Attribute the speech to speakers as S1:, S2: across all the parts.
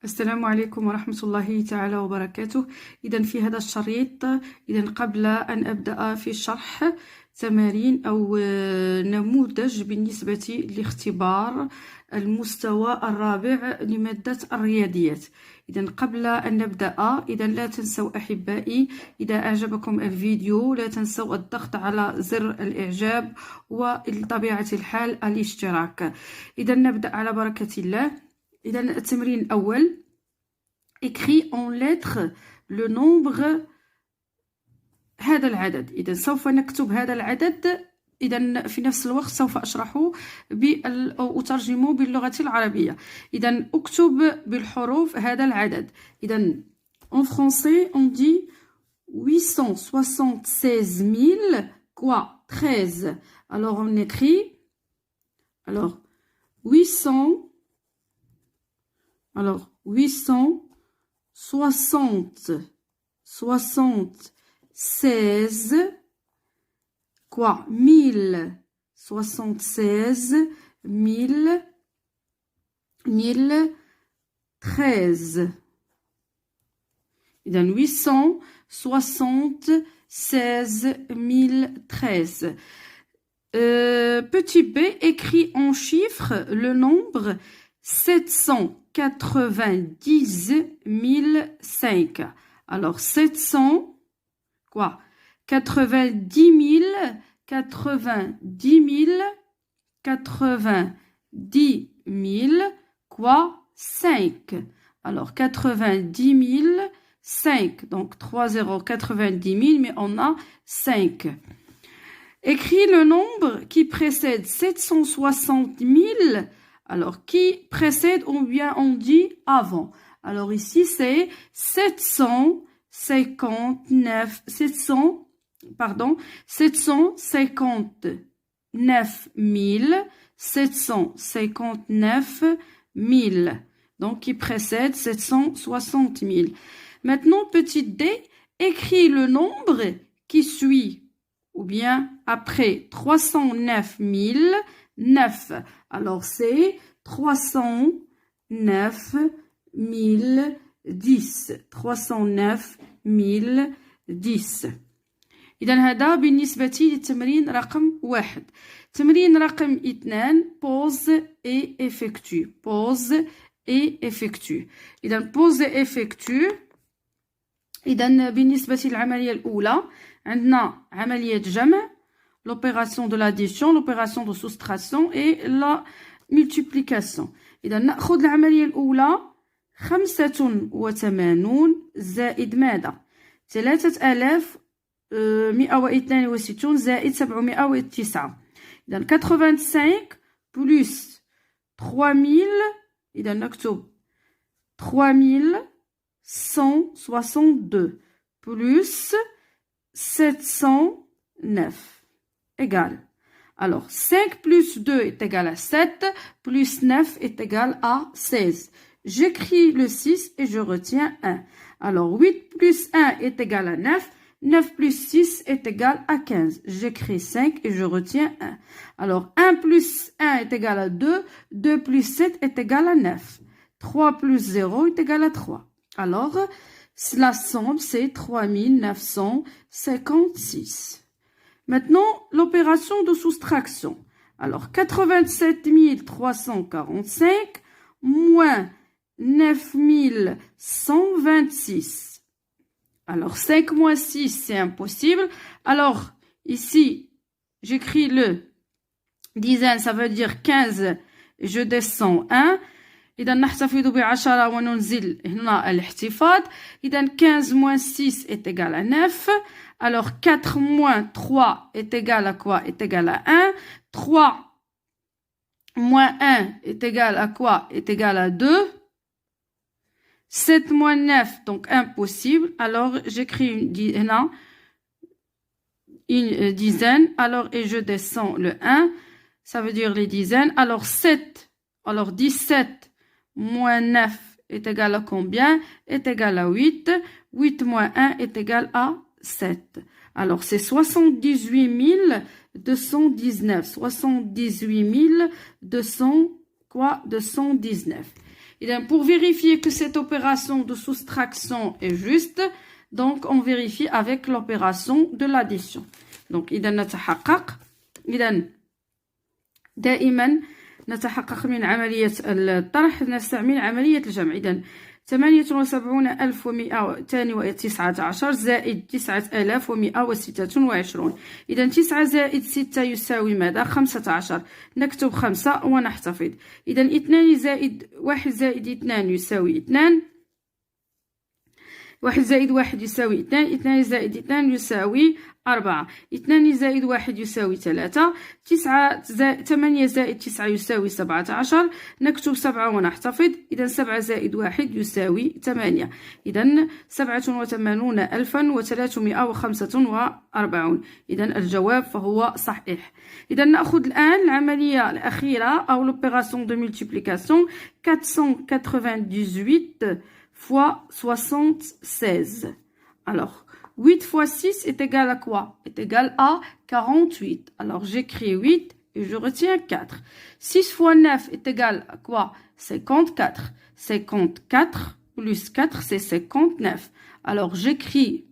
S1: السلام عليكم ورحمة الله تعالى وبركاته. إذا في هذا الشريط، قبل أن أبدأ في شرح تمارين أو نموذج بالنسبة لاختبار المستوى الرابع لمادة الرياضيات. قبل أن نبدأ، لا تنسوا أحبائي، إذا أعجبكم الفيديو لا تنسوا الضغط على زر الإعجاب وبطبيعة الحال الاشتراك. نبدأ على بركة الله. إذا التمرين الأول: écrit en lettres le nombre. هذا العدد. إذا سوف نكتب هذا العدد. إذا في نفس الوقت سوف أشرحه أو أترجمه باللغة العربية. إذا أكتب بالحروف هذا العدد. إذا en français on dit 876 000 quoi 13. Alors on écrit 800. Alors, 876, quoi, 1076, 1013. إذن 876 1013. Petit b, écrit en chiffres le nombre 790 005. Alors 700 quoi 90 000 quoi 5. Alors 90 000 5. Donc 90 000, mais on a 5. Écris le nombre qui précède 760 000. Alors, qui précède ou bien on dit avant. Alors ici, c'est 759 000. Donc, qui précède 760 000. Maintenant, petit d, écris le nombre qui suit ou bien après 309 009. Alors, c'est 309 010. 309 010. إذا هذا بالنسبة للتمرين رقم 1. تمرين رقم 2: pause et effectue. Pause et effectue. إذا pause et effectue. إذا بالنسبة للعملية الأولى عندنا عملية جمع، l'opération de l'addition, l'opération de soustraction et la multiplication. إذا نأخذ العملية الأولى: 85 زائد ماذا؟ 3162 زائد 709. إذا 85 plus 3000. إذا نكتب 3162 plus 709 égale. Alors, 5 plus 2 est égal à 7, plus 9 est égal à 16. J'écris le 6 et je retiens 1. Alors, 8 plus 1 est égal à 9. 9 plus 6 est égal à 15. J'écris 5 et je retiens 1. Alors, 1 plus 1 est égal à 2. 2 plus 7 est égal à 9. 3 plus 0 est égal à 3. Alors, la somme, c'est 3956. Maintenant, l'opération de soustraction. Alors, 87 345 moins 9126. Alors, 5 moins 6, c'est impossible. Alors, ici, j'écris le dizaine, ça veut dire 15, et je descends 1. إذا نحتفظ ب10 وننزل هنا الاحتفاظ. إذا 15 moins 6 est égal à 9. Alors 4 moins 3 est égal à quoi? Est égal à 1. 3 moins 1 est égal à quoi? Est égal à 2. 7 moins 9, donc impossible. Alors j'écris une dizaine. Alors, et je descends le 1. Ça veut dire les dizaines. Alors 7. Alors 17 moins 9 est égal à combien? Est égal à 8. 8 moins 1 est égal à 7. Alors, c'est 78 219. 78 200 quoi? De 119. Et pour vérifier que cette opération de soustraction est juste, donc on vérifie avec l'opération de l'addition. Donc إذا نتحقق، إذا دائما نتحقق من عملية الطرح نستعمل عملية الجمع. إذا 78,119 زائد 9,126. إذا 9 زائد 6 يساوي ماذا؟ 15. نكتب 5 ونحتفظ. إذا 2 زائد 1 زائد 2 يساوي 2. 1 زائد 1 يساوي 2. 2 زائد 2 يساوي 4. 2 زائد 1 يساوي 3. 8 زائد 9 يساوي 17. نكتب 7 ونحتفظ. إذا 7 زائد 1 يساوي 8. إذا 87,345. إذا الجواب فهو صحيح. إذا نأخذ الآن العملية الأخيرة أو l'opération de multiplication. 498 fois 76. Alors 8 fois 6 est égal à quoi? Est égal à 48. Alors j'écris 8 et je retiens 4. 6 fois 9 est égal à quoi? 54. 54 plus 4 c'est 59. Alors j'écris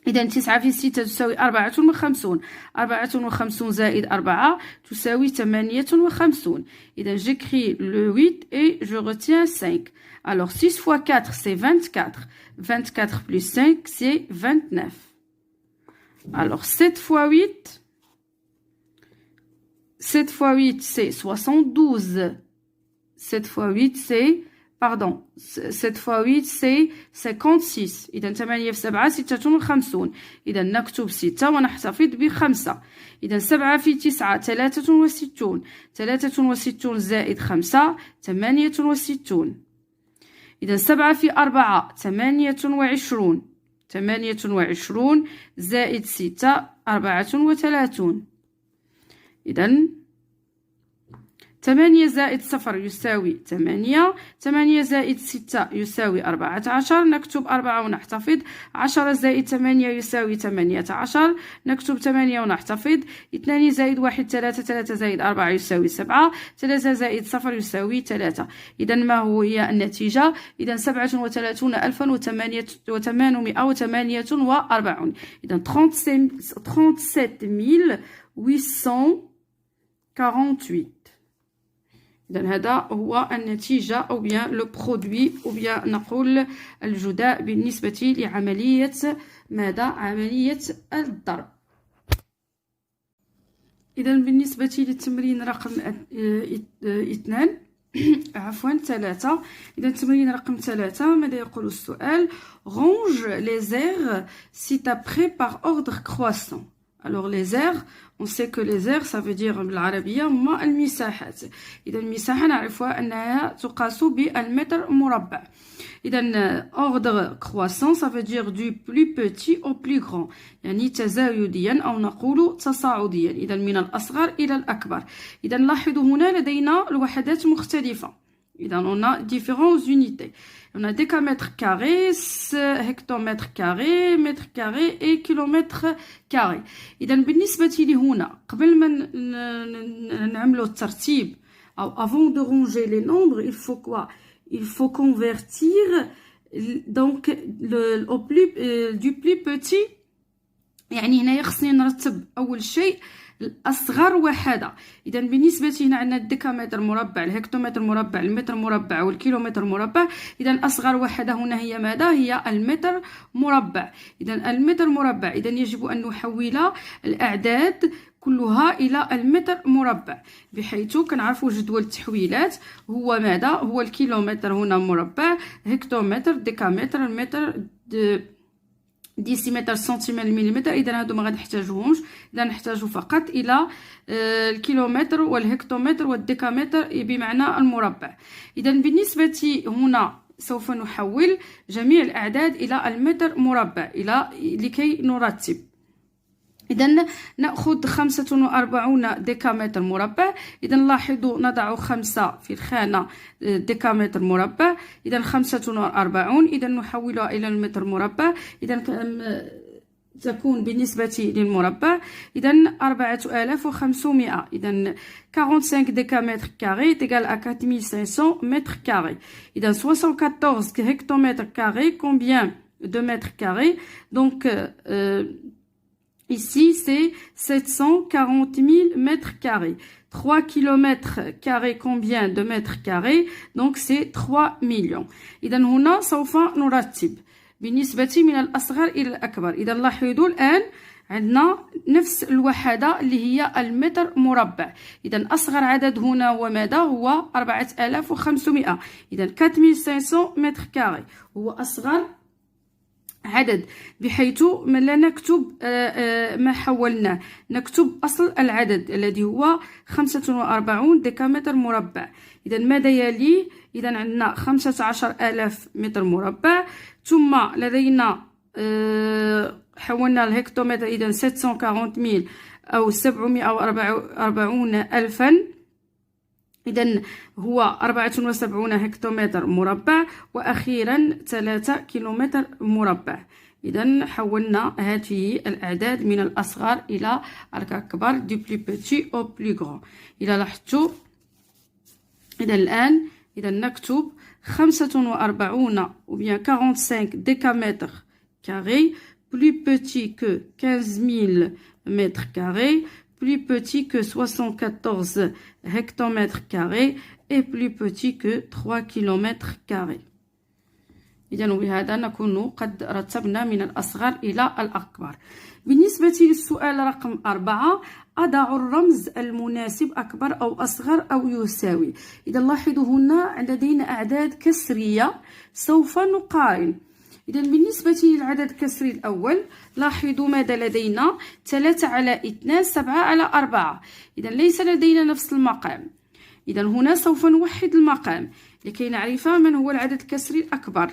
S1: إذا 9 في 6 تساوي 54. 54 زائد 4 تساوي 58. إذا j'écris le 8 et je retiens 5. Alors 6 fois 4 c'est 24. 24 plus 5 c'est 29. Alors 7 fois 8. 7 fois 8 c'est 72. 7 fois 8 c'est... Pardon, 7 fois 8 c'est 56. إذا 8 في 7 56. إذا نكتب 6 ونحتفظ ب5. إذا 7 في 9 63. 63 زائد 5 68. إذا 7 في 4 28. 28 زائد 6 34. إذا 8 زائد 0 يساوي 8. 8 زائد 6 يساوي 14. نكتب 4 ونحتفظ. 10 زائد 8 يساوي 18. نكتب 8 ونحتفظ. 2 زائد 1 3. 3 زائد 4 يساوي 7. 3 زائد 0 يساوي 3. إذا ما هي النتيجة؟ إذا 37,848. إذا 37,848. إذن هذا هو النتيجة أو bien le produit أو bien نقول الجداء بالنسبة لعملية ماذا؟ عملية الضرب. إذن بالنسبة للتمرين رقم 2 عفوا 3. إذا التمرين رقم 3 ماذا يقول السؤال؟ range les aires c'est après par ordre croissant. Alors les aires, on sait que les aires ça veut dire بالعربية هما المساحات. إذا المساحة نعرفها أنها تقاس بالمتر مربع. إذا ordre croissant ça veut dire du plus petit au plus grand. يعني تزايديا أو نقول تصاعديا. إذا من الأصغر إلى الأكبر. إذا لاحظوا هنا لدينا الوحدات مختلفة. إذا on a différentes unités. On a décamètre carré, hectomètre carré, mètre carré et kilomètre carré. إذا بالنسبة لي هنا قبل ما نعملوا الترتيب أو avant de ranger les nombres, il faut quoi? Il faut convertir donc au plus du plus petit. يعني هنا خصني نرتب أول شيء الأصغر وحدة. إذا بالنسبة هنا عندنا الديكامتر مربع، الهكتومتر مربع، المتر مربع والكيلومتر مربع. إذا أصغر وحدة هنا هي ماذا؟ هي المتر مربع. إذا المتر مربع إذا يجب أن نحول الأعداد كلها إلى المتر مربع، بحيث كنعرفوا جدول التحويلات هو ماذا؟ هو الكيلومتر هنا مربع، هكتومتر، ديكامتر، المتر، ديسيمتر، سنتيمتر، مليمتر. اذا هادو ما غنحتاجوهمش. اذا نحتاج فقط الى الكيلومتر والهكتومتر والديكامتر بمعنى المربع. اذا بالنسبه هنا سوف نحول جميع الاعداد الى المتر مربع لكي نرتب. إذا نأخذ 45 ديكامتر مربع. إذا لاحظوا نضع 5 في الخانة ديكامتر مربع. إذا 45 إذا نحولها إلى المتر مربع. إذا تكون بالنسبة للمربع إذا 4500. إذا 45 décamètres carrés est égal à 4500 mètres carrés. إذا 74 hectomètres carrés, combien de mètres carrés? Donc ici c'est 740 000 mètres carrés. 3 kilomètres carrés, combien de mètres carrés? Donc c'est 3 millions. إذا هنا سوف نرتب بالنسبة من الأصغر إلى الأكبر. إذا لاحظوا الآن عندنا نفس الوحدة اللي هي المتر مربع. إذا أصغر عدد هنا وماذا هو 4500. إذا 4500 متر كاري هو أصغر عدد، بحيث لا نكتب ما حولناه، نكتب أصل العدد الذي هو 45 ديكامتر مربع. إذا ماذا يلي؟ إذا عندنا 15000 متر مربع، ثم لدينا حولنا الهكتومتر، إذا 740,000 أو 740 ألفا، إذا هو 74 هكتومتر مربع، وأخيرا 3 كيلومتر مربع. إذا حولنا هذه الأعداد من الأصغر إلى الأكبر، du plus petit au plus grand. إذا لاحظتوا إذا الآن نكتب 45 ou bien 45 décamètres carrés plus petit que 15 000 mètres carrés, plus petit que 74 hectomètres carrés et plus petit que 3 kilomètres carrés. إذن وبهذا نكون قد رتبنا من الأصغر إلى الأكبر. بالنسبة للسؤال رقم 4، أضع الرمز المناسب أكبر أو أصغر أو يساوي. إذا لاحظوا هنا لدينا أعداد كسرية سوف نقارن. إذا بالنسبة للعدد الكسري الأول لاحظوا ماذا لدينا؟ 3 على 2 7 على 4. إذا ليس لدينا نفس المقام. إذا هنا سوف نوحد المقام لكي نعرف من هو العدد الكسري الأكبر،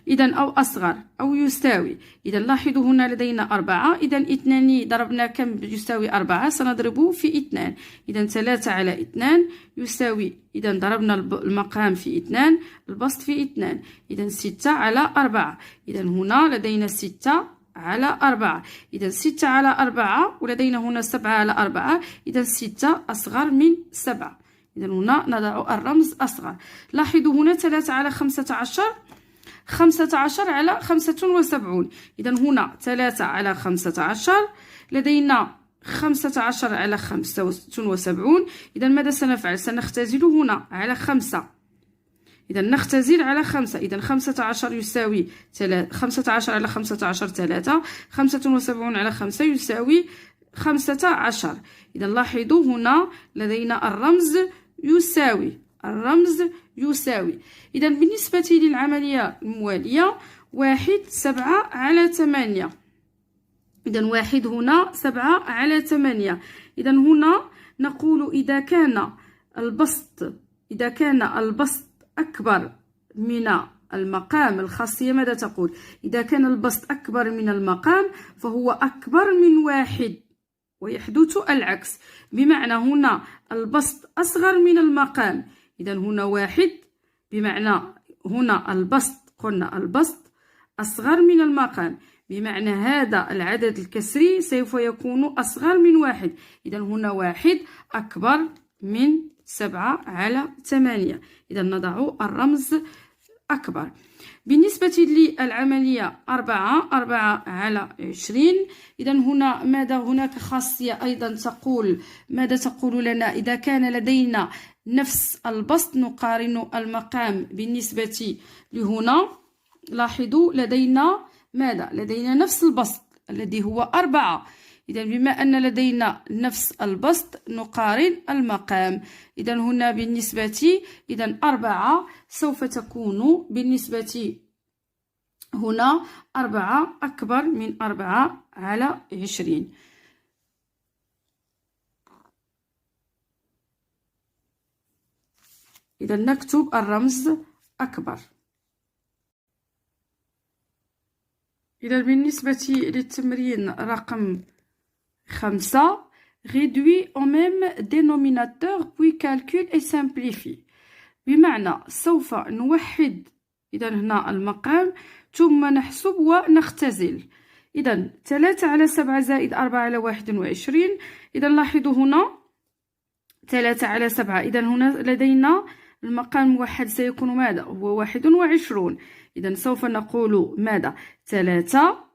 S1: إذا أو أصغر أو يساوي. إذا لاحظوا هنا لدينا 4. إذا 2 ضربنا كم يساوي 4؟ سنضربه في 2. إذا 3 على 2 يساوي، إذا ضربنا المقام في 2 البسط في 2. إذا 6 على 4. إذا هنا لدينا 6 على 4. إذا 6 على 4 ولدينا هنا 7 على 4. إذا 6 أصغر من 7. إذا هنا نضع الرمز أصغر. لاحظوا هنا 3 على 15 15 على 75. إذا هنا 3 على 15 لدينا 15 على 75. إذا ماذا سنفعل؟ سنختزل هنا على 5. إذا نختزل على 5. إذا 15 يساوي 15 على 15 3. 75 على 5 يساوي 15. إذا لاحظوا هنا لدينا الرمز يساوي، الرمز يساوي. إذا بالنسبة للعملية الموالية 1 7 على 8. إذا 1 هنا 7 على 8. إذا هنا نقول إذا كان البسط أكبر من المقام، الخاصية ماذا تقول؟ إذا كان البسط أكبر من المقام فهو أكبر من 1، ويحدث العكس، بمعنى هنا البسط أصغر من المقام. إذا هنا 1 بمعنى هنا البسط، قلنا البسط أصغر من المقام، بمعنى هذا العدد الكسري سوف يكون أصغر من 1. إذا هنا 1 أكبر من 7 على 8. إذا نضع الرمز أكبر. بالنسبة للعملية 4 على 20. إذا هنا ماذا؟ هناك خاصية أيضا تقول، ماذا تقول لنا؟ إذا كان لدينا نفس البسط نقارن المقام بالنسبة لهنا. لاحظوا لدينا ماذا؟ لدينا نفس البسط الذي هو 4. إذا بما أن لدينا نفس البسط نقارن المقام. إذا هنا بالنسبة، إذا 4 سوف تكون بالنسبة هنا 4 أكبر من 4 على 20. إذا نكتب الرمز أكبر. إذا بالنسبة للتمرين رقم 5، réduit au même dénominateur puis calcule et simplifie. بمعنى سوف نوحد، إذا هنا المقام ثم نحسب ونختزل. إذا 3 على 7 زائد 4 على 21. إذا لاحظوا هنا 3 على 7. إذا هنا لدينا المقام الموحد سيكون ماذا؟ هو 21. إذا سوف نقول ماذا؟ 3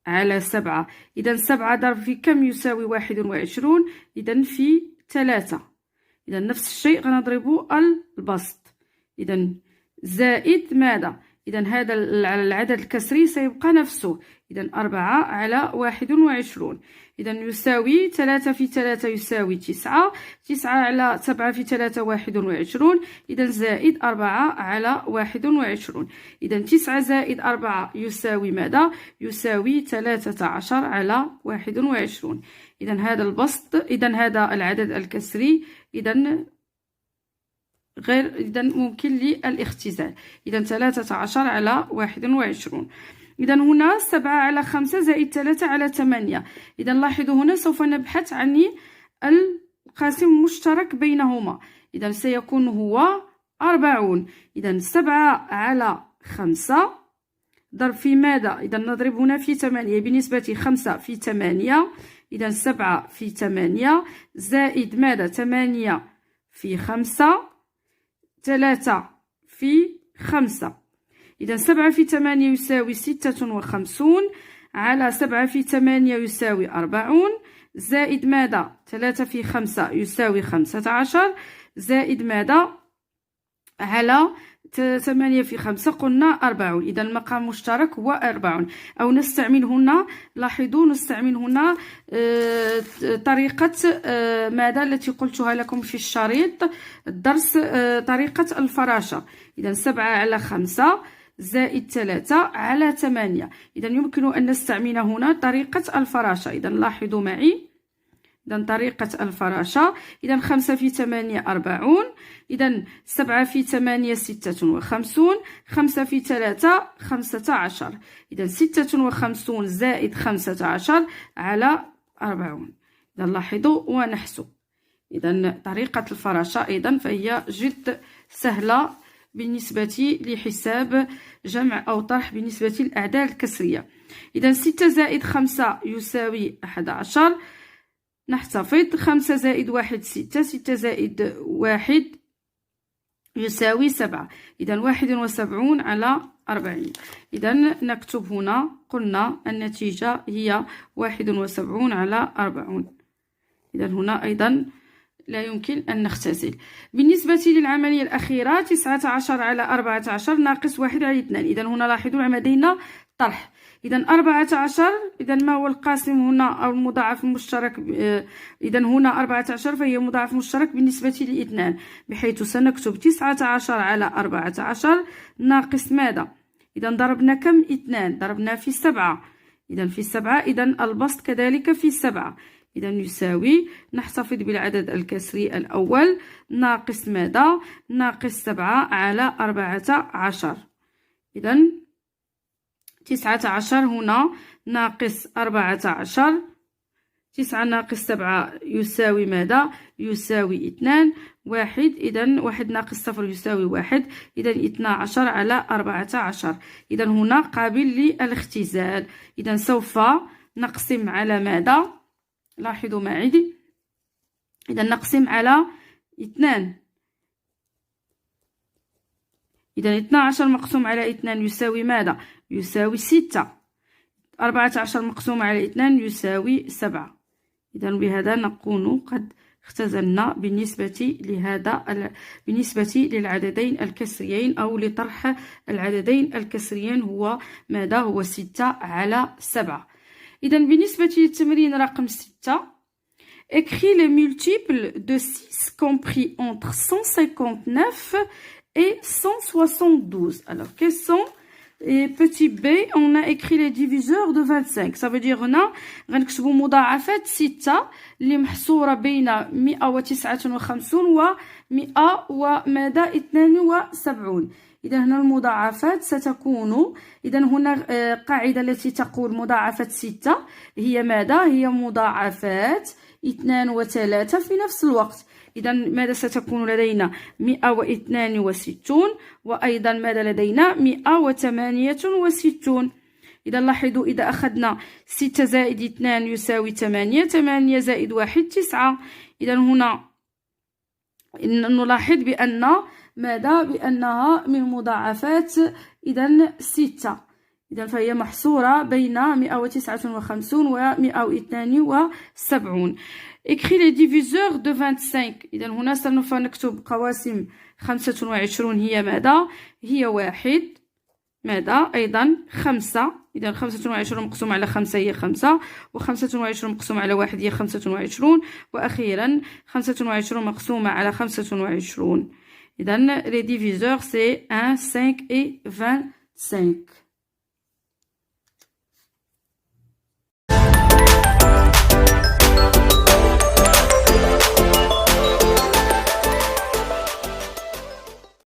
S1: على 7. إذا 7 ضرب في كم يساوي 21؟ إذا في 3. إذا نفس الشيء غنضرب البسط. إذا زائد ماذا؟ إذا هذا العدد الكسري سيبقى نفسه. إذا 4 على 21. إذا يساوي 3 في 3 يساوي 9. 9 على 7 في 3 21. إذا زائد 4 على 21. إذا 9 زائد 4 يساوي ماذا؟ يساوي 13 على 21. إذا هذا البسط، إذا هذا العدد الكسري إذا ممكن للاختزال. إذا 13 على 21. إذا هنا 7 على 5 زائد 3 على 8. إذا لاحظوا هنا سوف نبحث عن القاسم المشترك بينهما. إذا سيكون هو 40. إذا 7 على 5 ضرب في ماذا؟ إذا نضرب هنا في 8 بنسبة 5 في 8. إذا 7 في 8 زائد ماذا؟ 8 في 5 3 في 5. إذا 7 في 8 يساوي 56 على 7 في 8 يساوي 40 زائد ماذا؟ 3 في 5 يساوي 15 زائد ماذا؟ على 8 في 5 قلنا 40. إذا المقام المشترك هو 40. أو نستعمل هنا، لاحظوا نستعمل هنا طريقة ماذا التي قلتها لكم في الشريط الدرس، طريقة الفراشة. إذا 7 على 5 زائد 3 على 8. إذا يمكن أن نستعمل هنا طريقة الفراشة. إذا لاحظوا معي، إذا طريقة الفراشة. إذا 5 في 8 40. إذا 7 في 8 56. 5 في 3 15. إذا 56 زائد 15 على 40. إذا لاحظوا ونحسب. إذا طريقة الفراشة أيضا فهي جد سهلة بالنسبة لحساب جمع أو طرح بالنسبة للأعداد الكسرية. إذا 6 زائد 5 يساوي 11. نحتفظ. 5 زائد 1 6. 6 زائد 1 يساوي 7. إذا 71 على 40. إذا نكتب هنا، قلنا النتيجة هي 71 على 40. إذا هنا أيضا لا يمكن أن نختزل. بالنسبة للعملية الأخيرة 19 على 14 ناقص 1 على 2. إذا هنا لاحظوا لدينا طرح. إذا 14. إذا ما هو القاسم هنا أو المضاعف المشترك؟ إذا هنا 14 فهي مضاعف مشترك بالنسبة ل2، بحيث سنكتب 19 على 14 ناقص ماذا؟ إذا ضربنا كم؟ 2. ضربنا في 7. إذا في 7. إذا البسط كذلك في 7. إذا يساوي، نحتفظ بالعدد الكسري الأول، ناقص ماذا؟ ناقص 7 على 14. إذا 19 هنا ناقص 14. 9 ناقص 7 يساوي ماذا؟ يساوي 2. 1. إذا 1 ناقص 0 يساوي 1. إذا 12 على 14. إذا هنا قابل للاختزال. إذا سوف نقسم على ماذا؟ لاحظوا معي. إذا نقسم على 2. إذا 12 مقسوم على 2 يساوي ماذا؟ يساوي 6. 14 مقسوم على 2 يساوي 7. إذا بهذا نكون قد اختزلنا بالنسبة للعددين الكسريين أو لطرح العددين الكسريين هو ماذا؟ هو 6 على 7. إذا بالنسبة للتمرين رقم 6، écris les multiples de 6 compris entre 159 et 172. Alors, quels sont les petits b? On a écrit les diviseurs de 25. Ça veut dire هنا غنكتبوا مضاعفات 6 اللي محصورة بين 159 و 172. إذا هنا المضاعفات ستكون، إذا هنا قاعدة التي تقول مضاعفات 6 هي ماذا؟ هي مضاعفات 2 و 3 في نفس الوقت. إذا ماذا ستكون لدينا؟ 162. وأيضا ماذا لدينا؟ 168. إذا لاحظوا، إذا أخذنا 6 زائد 2 يساوي 8، 8 زائد 1 9. إذا هنا نلاحظ بأن ماذا؟ بأنها من مضاعفات إذا 6. إذا فهي محصورة بين 159 و 172. Écris les diviseurs de 25. إذا هنا سوف نكتب قواسم 25 هي ماذا؟ هي 1. ماذا؟ أيضا 5. إذا 25 مقسوم على 5 هي 5، و25 مقسوم على 1 هي 25، وأخيرا 25 مقسومة على 25. إذا les diviseurs c'est 1, 5 et 25.